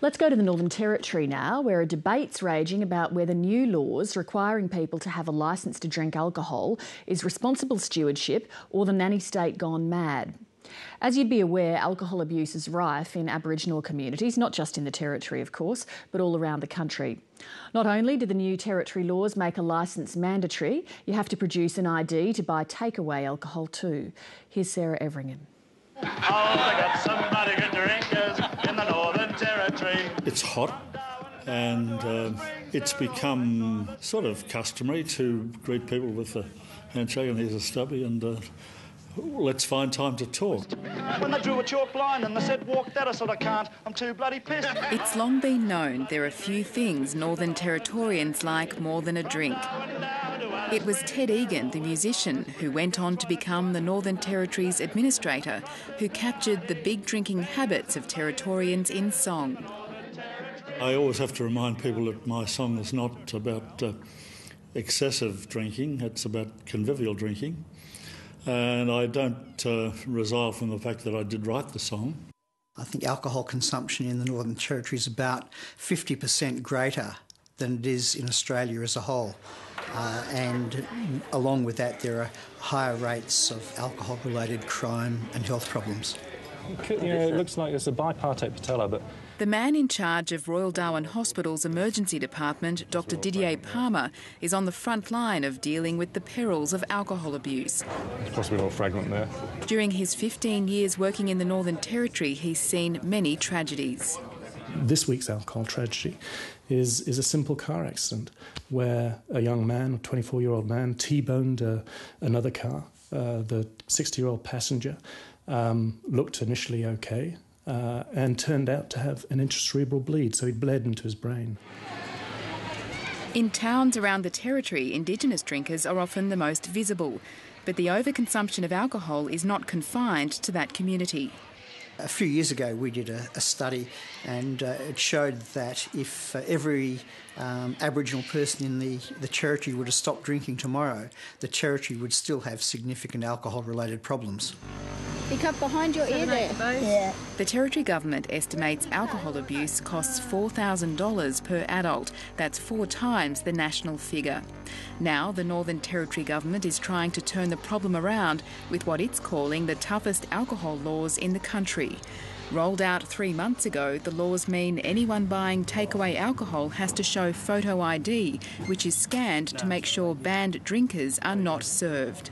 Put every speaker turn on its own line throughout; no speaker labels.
Let's go to the Northern Territory now, where a debate's raging about whether new laws requiring people to have a licence to drink alcohol is responsible stewardship or the nanny state gone mad. As you'd be aware, alcohol abuse is rife in Aboriginal communities, not just in the Territory, of course, but all around the country. Not only do the new Territory laws make a licence mandatory, you have to produce an ID to buy takeaway alcohol too. Here's Sarah Everingham.
Oh, they got some bloody good drinkers in the Northern Territory.
It's hot and it's become sort of customary to greet people with a handshake and here's a stubby and let's find time to talk.
When they drew a chalk line and they said, walk that, I said, I can't, I'm too bloody pissed.
It's long been known there are few things Northern Territorians like more than a drink. It was Ted Egan, the musician, who went on to become the Northern Territory's administrator, who captured the big drinking habits of Territorians in song.
I always have to remind people that my song is not about excessive drinking, it's about convivial drinking. And I don't resile from the fact that I did write the song.
I think alcohol consumption in the Northern Territory is about 50% greater than it is in Australia as a whole. And along with that, there are higher rates of alcohol-related crime and health problems.
It looks like it's a bipartite patella, but...
The man in charge of Royal Darwin Hospital's emergency department, Dr Didier Palmer, is on the front line of dealing with the perils of alcohol abuse.
There's possibly a little fragment there.
During his 15 years working in the Northern Territory, he's seen many tragedies.
This week's alcohol tragedy is a simple car accident where a young man, a 24-year-old man, T-boned another car. The 60-year-old passenger looked initially okay and turned out to have an intracerebral bleed, so he bled into his brain.
In towns around the Territory, Indigenous drinkers are often the most visible, but the overconsumption of alcohol is not confined to that community.
A few years ago we did a study and it showed that if every Aboriginal person in the Territory were to stop drinking tomorrow, the Territory would still have significant alcohol-related problems.
You cut behind your ear there. Yeah.
The Territory Government estimates alcohol abuse costs $4,000 per adult. That's 4 times the national figure. Now, the Northern Territory Government is trying to turn the problem around with what it's calling the toughest alcohol laws in the country. Rolled out 3 months ago, the laws mean anyone buying takeaway alcohol has to show photo ID, which is scanned to make sure banned drinkers are not served.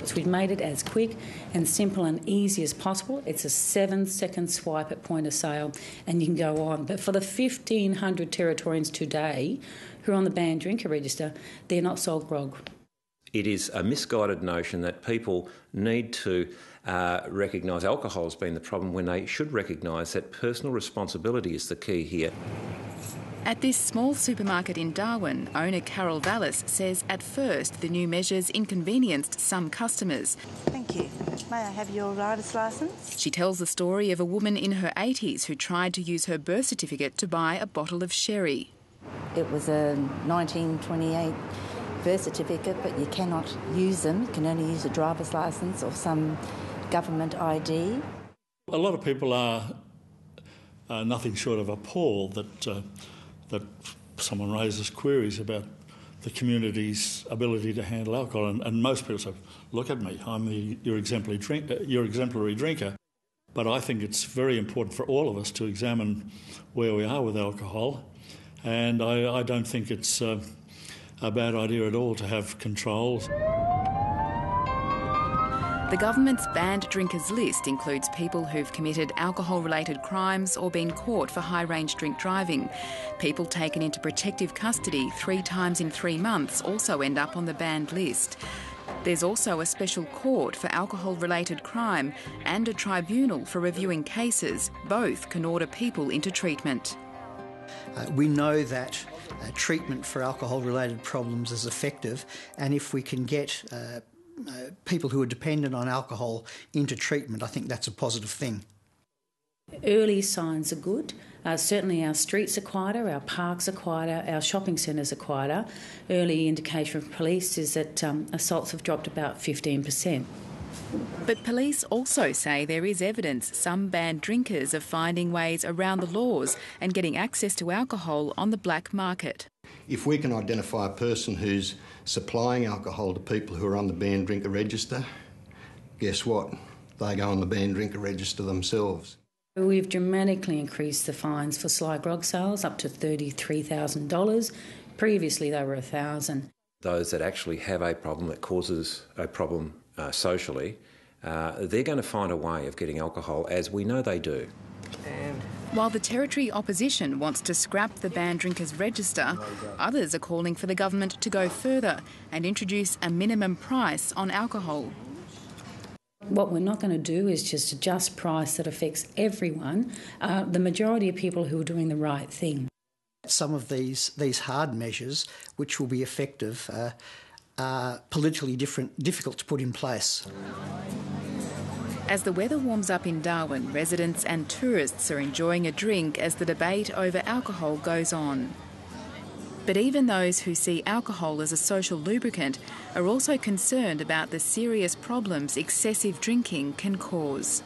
So we've made it as quick and simple and easy as possible. It's a 7-second swipe at point of sale and you can go on. But for the 1,500 Territorians today who are on the banned drinker register, they're not sold grog.
It is a misguided notion that people need to recognise alcohol as being the problem when they should recognise that personal responsibility is the key here.
At this small supermarket in Darwin, owner Carol Vallis says at first the new measures inconvenienced some customers.
Thank you. May I have your rider's licence?
She tells the story of a woman in her 80s who tried to use her birth certificate to buy a bottle of sherry.
It was a 1928 birth certificate, but you cannot use them. You can only use a driver's licence or some government ID.
A lot of people are nothing short of appalled that someone raises queries about the community's ability to handle alcohol, and most people say, look at me, I'm your exemplary drinker. But I think it's very important for all of us to examine where we are with alcohol, and I don't think it's a bad idea at all to have controls.
The government's banned drinkers list includes people who've committed alcohol-related crimes or been caught for high-range drink driving. People taken into protective custody 3 times in 3 months also end up on the banned list. There's also a special court for alcohol-related crime and a tribunal for reviewing cases. Both can order people into treatment.
We know that treatment for alcohol-related problems is effective, and if we can get people who are dependent on alcohol into treatment, I think that's a positive thing.
Early signs are good. Certainly our streets are quieter, our parks are quieter, our shopping centres are quieter. Early indication from police is that assaults have dropped about 15%.
But police also say there is evidence some banned drinkers are finding ways around the laws and getting access to alcohol on the black market.
If we can identify a person who's supplying alcohol to people who are on the banned drinker register, guess what? They go on the banned drinker register themselves.
We've dramatically increased the fines for sly grog sales up to $33,000. Previously they were $1,000.
Those that actually have a problem that causes a problem socially, they're going to find a way of getting alcohol, as we know they do.
While the Territory opposition wants to scrap the banned drinkers register, others are calling for the government to go further and introduce a minimum price on alcohol.
What we're not going to do is just adjust price that affects everyone, the majority of people who are doing the right thing.
Some of these hard measures, which will be effective, are politically difficult to put in place.
As the weather warms up in Darwin, residents and tourists are enjoying a drink as the debate over alcohol goes on. But even those who see alcohol as a social lubricant are also concerned about the serious problems excessive drinking can cause.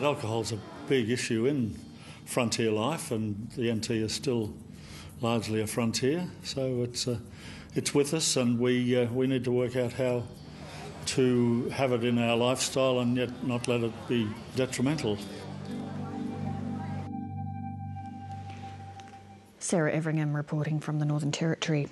Alcohol's a big issue in frontier life, and the NT is still largely a frontier, so it's with us, and we need to work out how to have it in our lifestyle and yet not let it be detrimental.
Sarah Everingham reporting from the Northern Territory.